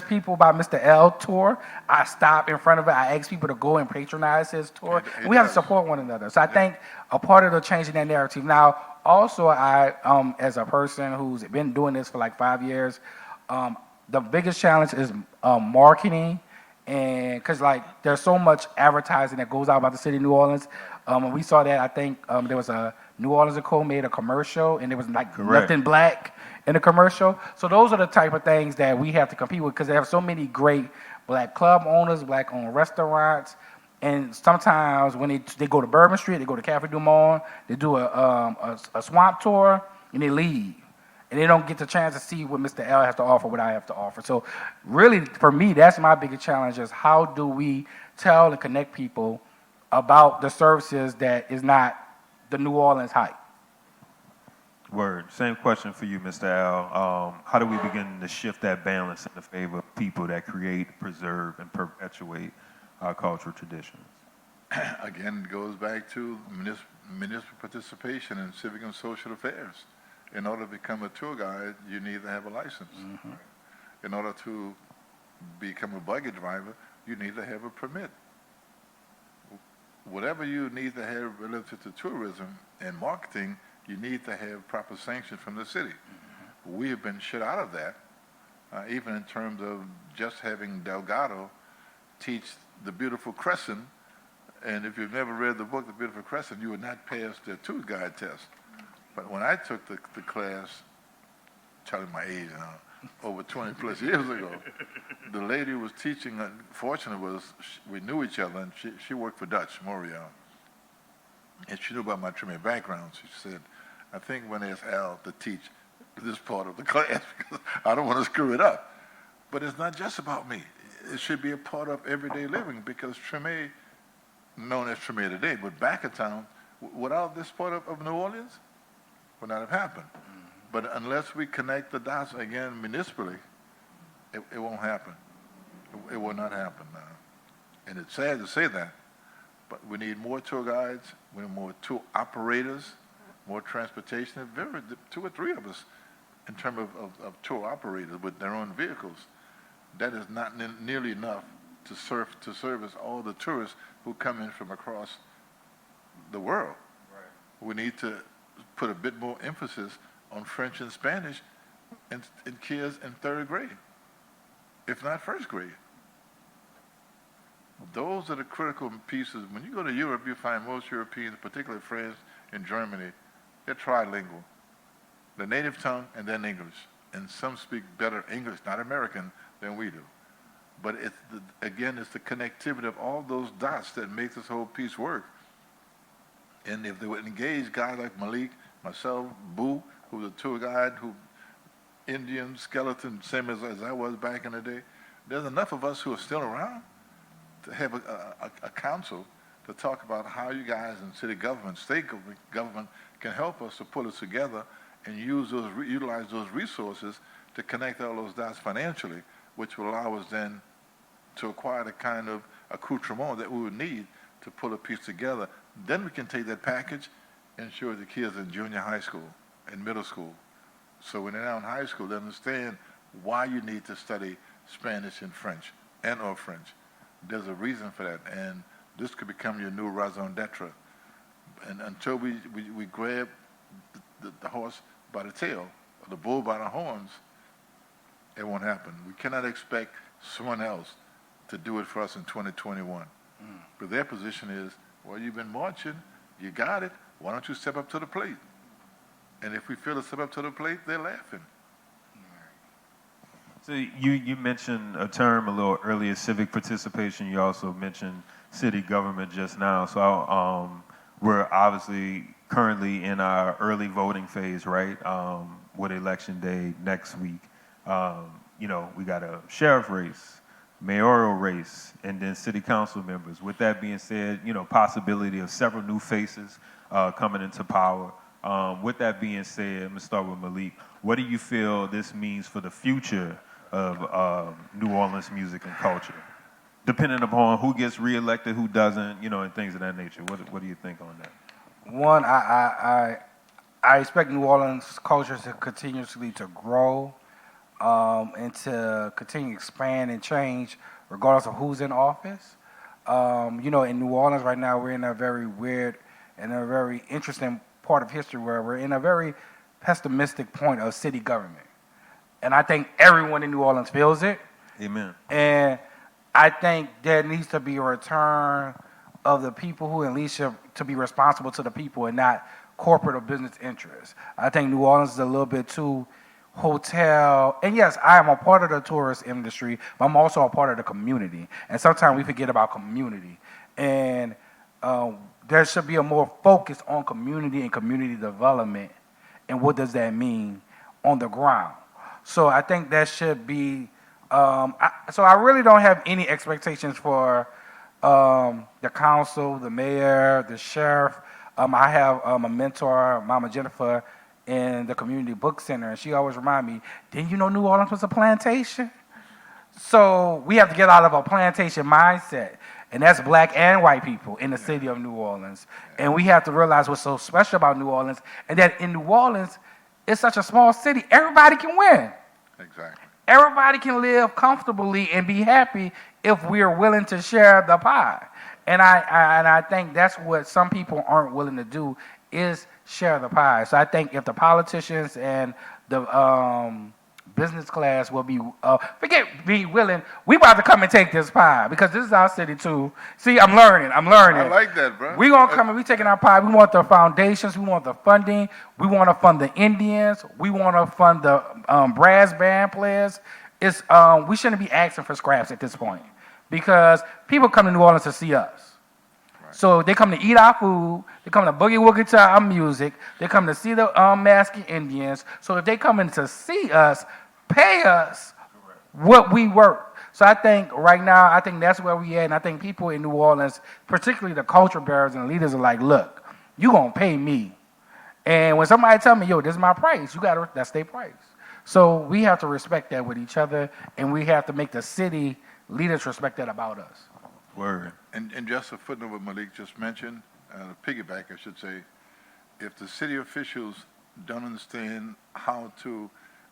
D: people about Mr. L tour. I stop in front of it. I ask people to go and patronize his tour.
A: It
D: We have to
A: does.
D: support one another. So I think a part of the changing that narrative. Now, also, I, as a person who's been doing this for like 5 years, the biggest challenge is marketing, and because like there's so much advertising that goes out about the city of New Orleans. When we saw that, I think there was a New Orleans & Co. made a commercial, and there was like
C: Correct.
D: nothing black in the commercial. So those are the type of things that we have to compete with because they have so many great black club owners, black-owned restaurants. And sometimes when they go to Bourbon Street, they go to Cafe Du Monde, they do a swamp tour, and they leave. And they don't get the chance to see what Mr. L has to offer, what I have to offer. So really, for me, that's my biggest challenge is how do we tell and connect people about the services that is not the New Orleans hype.
C: Word. Same question for you, Mr. Al. How do we begin to shift that balance in the favor of people that create, preserve, and perpetuate our cultural traditions?
A: Again, it goes back to municipal participation in civic and social affairs. In order to become a tour guide, you need to have a license.
D: Mm-hmm.
A: In order to become a buggy driver, you need to have a permit. Whatever you need to have relative to tourism and marketing, you need to have proper sanction from the city. Mm-hmm. We have been shut out of that, even in terms of just having Delgado teach the Beautiful Crescent. And if you've never read the book, The Beautiful Crescent, you would not pass the tour guide test. But when I took the class, telling my age now, over 20 plus years ago, the lady who was teaching, fortunate was we knew each other, and she worked for Dutch, Morial. And she knew about my Treme background. She said, I think when there's Al to teach this part of the class, because I don't want to screw it up. But it's not just about me. It should be a part of everyday living, because Treme, known as Treme today, but back in town, without this part of New Orleans, would not have happened. But unless we connect the dots again municipally, it won't happen. It will not happen. And it's sad to say that, but we need more tour guides, we need more tour operators, more transportation. Very 2 or 3 of us in terms of tour operators with their own vehicles. That is not nearly enough to service all the tourists who come in from across the world. Right. We need to put a bit more emphasis on French and Spanish in kids in 3rd grade, if not 1st grade. Those are the critical pieces. When you go to Europe, you find most Europeans, particularly France and Germany, they're trilingual. The native tongue and then English. And some speak better English, not American, than we do. But it's it's the connectivity of all those dots that makes this whole piece work. And if they would engage guys like Malik, myself, Boo, who's a tour guide, who Indian skeleton, same as I was back in the day, there's enough of us who are still around to have a council to talk about how you guys in city government, state government can help us to pull it together and utilize those resources to connect all those dots financially, which will allow us then to acquire the kind of accoutrement that we would need to pull a piece together. Then we can take that package and show it to kids in junior high school and middle school. So when they're now in high school, they understand why you need to study Spanish and French or French. There's a reason for that, and this could become your new raison d'etre. And until we grab the horse by the tail, or the bull by the horns, it won't happen. We cannot expect someone else to do it for us in 2021. But their position is, well, you've been marching, you got it, why don't you step up to the plate? And if we fail to step up to the plate, they're laughing.
C: So you mentioned a term a little earlier, civic participation. You also mentioned city government just now. So we're obviously currently in our early voting phase, right? With election day next week. We got a sheriff race, mayoral race, and then city council members. With that being said, possibility of several new faces coming into power. With that being said, I'm gonna start with Malik. What do you feel this means for the future of New Orleans music and culture? Depending upon who gets reelected, who doesn't, and things of that nature. What do you think on that?
D: One, I expect New Orleans culture to continuously to grow and to continue to expand and change regardless of who's in office. In New Orleans right now, we're in a very weird and a very interesting part of history where we're in a very pessimistic point of city government. And I think everyone in New Orleans feels it.
C: Amen.
D: And I think there needs to be a return of the people who at least should to be responsible to the people and not corporate or business interests. I think New Orleans is a little bit too hotel, and yes, I am a part of the tourist industry, but I'm also a part of the community. And sometimes we forget about community. And there should be a more focus on community and community development and what does that mean on the ground. So I think that should be, so I really don't have any expectations for the council, the mayor, the sheriff. I have a mentor, Mama Jennifer, in the community book center, and she always remind me, didn't you know New Orleans was a plantation? So we have to get out of a plantation mindset, and that's black and white people in the city of New Orleans. And we have to realize what's so special about New Orleans, and that in New Orleans, it's such a small city, everybody can win.
A: Exactly.
D: Everybody can live comfortably and be happy if we are willing to share the pie. And I think that's what some people aren't willing to do, is share the pie. So I think if the politicians and the business class will be, be willing, we about to come and take this pie because this is our city too. See, I'm learning.
A: I like that, bro.
D: We're going to come and we taking our pie. We want the foundations. We want the funding. We want to fund the Indians. We want to fund the brass band players. We shouldn't be asking for scraps at this point because people come to New Orleans to see us. So they come to eat our food, they come to boogie woogie to our music, they come to see the MaCCNO Indians. So if they come in to see us, pay us what we work. So I think right now, I think that's where we at, and I think people in New Orleans, particularly the culture bearers and leaders, are like, look, you gonna pay me. And when somebody tell me, yo, this is my price, that's their price. So we have to respect that with each other, and we have to make the city leaders respect that about us.
C: Word.
A: And just a footnote what Malik just mentioned, piggyback, I should say, if the city officials don't understand how to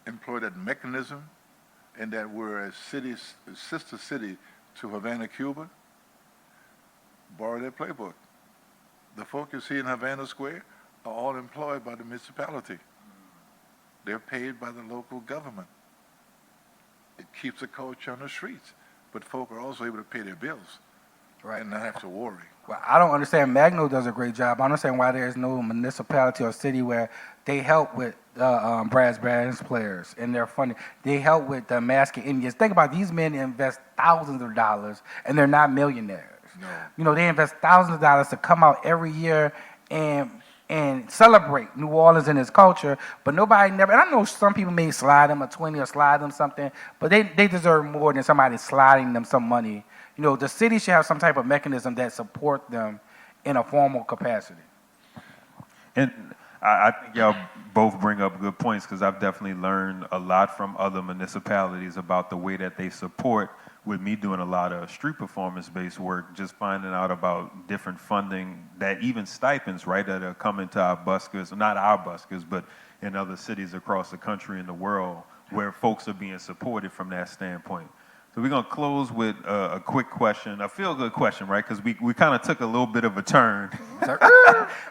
A: employ that mechanism and that we're a sister city to Havana, Cuba, borrow their playbook. The folk you see in Havana Square are all employed by the municipality. They're paid by the local government. It keeps the culture on the streets, but folk are also able to pay their bills. Right, and not have to worry.
D: Well, I don't understand. MaCCNO does a great job. I don't understand why there's no municipality or city where they help with brass bands players and their funding. They help with the MaCCNO Indians. Think about it, these men invest thousands of dollars, and they're not millionaires.
A: No.
D: They invest thousands of dollars to come out every year and and celebrate New Orleans and its culture, but nobody never, and I know some people may slide them a 20 or slide them something, but they deserve more than somebody sliding them some money. You know, the city should have some type of mechanism that support them in a formal capacity.
C: And I think y'all both bring up good points because I've definitely learned a lot from other municipalities about the way that they support, with me doing a lot of street performance-based work, just finding out about different funding, that even stipends, right, that are coming to our buskers, not our buskers, but in other cities across the country and the world where folks are being supported from that standpoint. So we're going to close with a quick question, a feel-good question, right? Because we kind of took a little bit of a turn.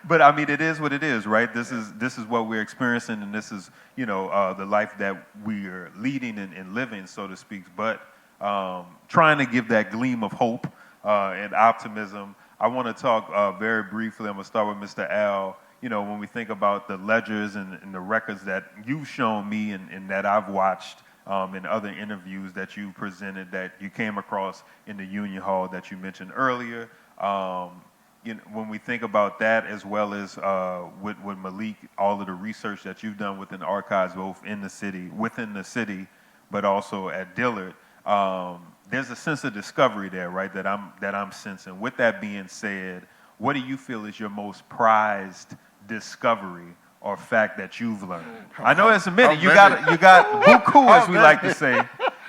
C: But, I mean, it is what it is, right? This is what we're experiencing, and this is, you know, the life that we are leading and living, so to speak. But trying to give that gleam of hope and optimism. I want to talk very briefly. I'm going to start with Mr. Al. You know, when we think about the ledgers and the records that you've shown me and that I've watched, in other interviews that you presented, that you came across in the Union Hall that you mentioned earlier. You know, when we think about that, as well as with Malik, all of the research that you've done within the archives, both within the city, but also at Dillard, there's a sense of discovery there, right? That I'm sensing. With that being said, what do you feel is your most prized discovery or fact that you've learned? I know it's a minute. You got buku, as we like to say.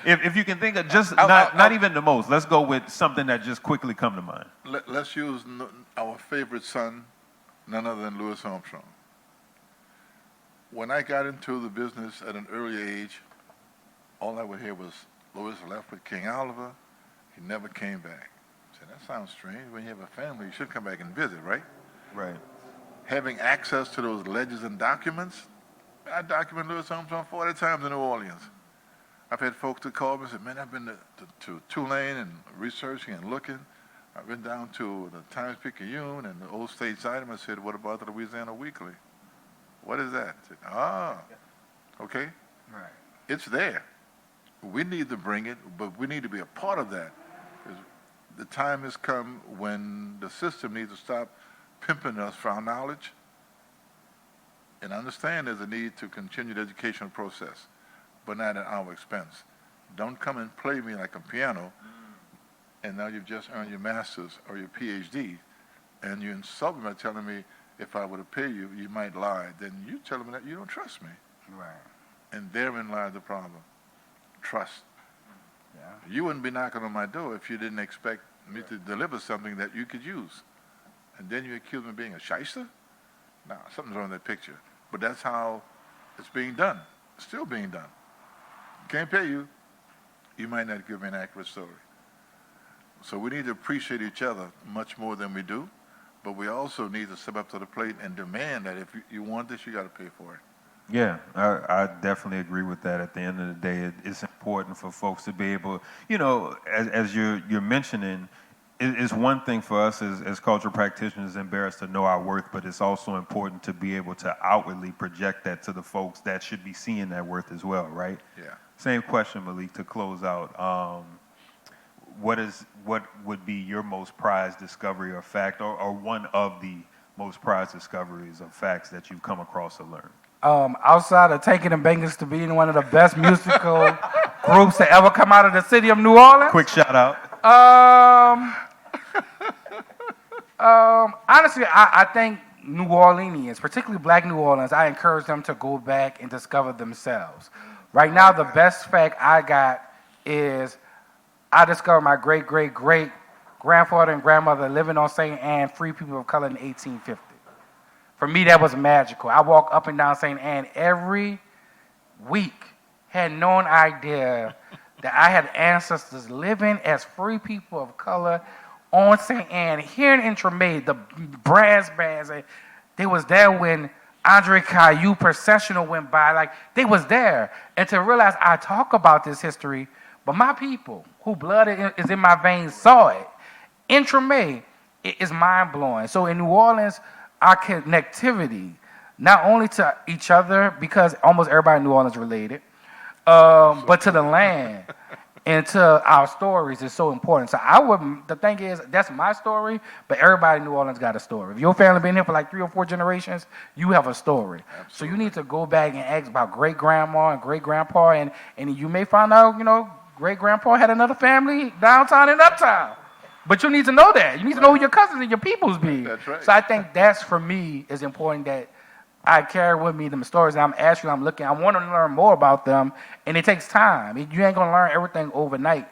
C: If you can think of just not even the most, let's go with something that just quickly come to mind.
A: Let's use our favorite son, none other than Louis Armstrong. When I got into the business at an early age, all I would hear was Louis left with King Oliver. He never came back. I said, that sounds strange. When you have a family, you should come back and visit, right?
C: Right.
A: Having access to those ledgers and documents, I documented Louis Armstrong 40 times in New Orleans. I've had folks that call me and said, man, I've been to Tulane and researching and looking. I've been down to the Times-Picayune and the Old States Item. I said, what about the Louisiana Weekly? What is that? I said, okay.
D: Right.
A: It's there. We need to bring it, but we need to be a part of that. The time has come when the system needs to stop pimping us for our knowledge and understand there's a need to continue the educational process, but not at our expense. Don't come and play me like a piano, and now you've just earned your master's or your PhD, and you insult me by telling me if I were to pay you, you might lie. Then you tell me that you don't trust me.
D: Right.
A: And therein lies the problem. Trust.
D: Yeah.
A: You wouldn't be knocking on my door if you didn't expect me to deliver something that you could use. And then you accuse me of being a shyster? No, something's wrong with that picture. But that's how it's being done. It's still being done. Can't pay you. You might not give me an accurate story. So we need to appreciate each other much more than we do. But we also need to step up to the plate and demand that if you want this, you got to pay for it.
C: Yeah, I definitely agree with that. At the end of the day, it's important for folks to be able, you know, as you're mentioning, it's one thing for us as cultural practitioners and bearers to know our worth, but it's also important to be able to outwardly project that to the folks that should be seeing that worth as well, right?
A: Yeah.
C: Same question, Malik, to close out. What would be your most prized discovery or fact, or one of the most prized discoveries or facts that you've come across or learned?
D: Outside of taking the Bengals to being one of the best musical groups to ever come out of the city of New Orleans.
C: Quick shout out.
D: Honestly, I think New Orleanians, particularly Black New Orleans, I encourage them to go back and discover themselves. Right now, the best fact I got is I discovered my great-great-great-grandfather and grandmother living on St. Anne, free people of color in 1850. For me, that was magical. I walk up and down St. Anne every week, had no idea that I had ancestors living as free people of color on St. Anne. Here in Treme, the brass bands, they was there when Andre Caillou processional went by. Like, they was there. And to realize I talk about this history, but my people, who blood is in my veins, saw it. In Treme, it is mind-blowing. So in New Orleans, our connectivity, not only to each other, because almost everybody in New Orleans related, but to the land. into our stories is so important. So the thing is, that's my story, but everybody in New Orleans got a story. If your family been here for like 3 or 4 generations, you have a story.
A: Absolutely.
D: So you need to go back and ask about great grandma and great grandpa, and you may find out, great grandpa had another family downtown and uptown. But you need to know that. You need to know who your cousins and your peoples be.
A: That's right.
D: So I think that's, for me, is important, that I carry with me the stories that I'm asking, I'm looking, I want to learn more about them, and it takes time. You ain't going to learn everything overnight.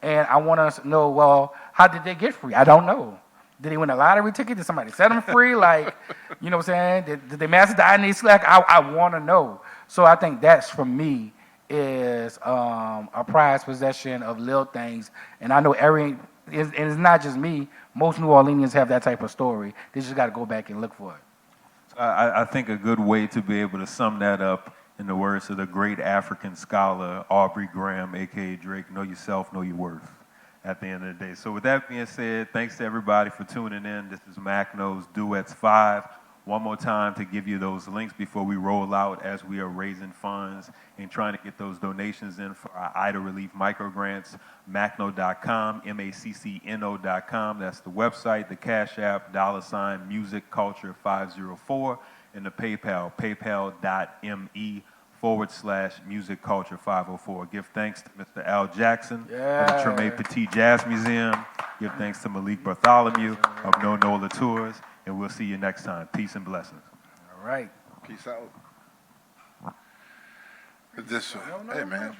D: And I want us to know, well, how did they get free? I don't know. Did they win a lottery ticket? Did somebody set them free? Like, you know what I'm saying? Did the master die in their slack? I want to know. So I think that's, for me, is a prized possession of little things. And I know and it's not just me. Most New Orleanians have that type of story. They just got to go back and look for it.
C: I think a good way to be able to sum that up in the words of the great African scholar Aubrey Graham, a.k.a. Drake, know yourself, know your worth at the end of the day. So with that being said, thanks to everybody for tuning in. This is MaCCNO's Duets 5. One more time to give you those links before we roll out, as we are raising funds and trying to get those donations in for our Ida Relief microgrants. MaCCNO.com, MaCCNO.com. That's the website, the Cash App, $ Music Culture 504, and the PayPal, PayPal.me/Music Culture 504. Give thanks to Mr. Al Jackson of the Treme Petit Jazz Museum. Give thanks to Malik Bartholomew of NOLA Tours. And we'll see you next time. Peace and blessings.
D: All right.
A: Peace out. Hey, man.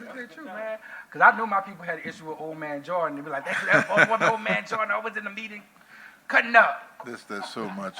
D: Because I know my people had an issue with Old Man Jordan. They'd be like, that's what Old Man Jordan always in the meeting cutting up.
A: There's so much.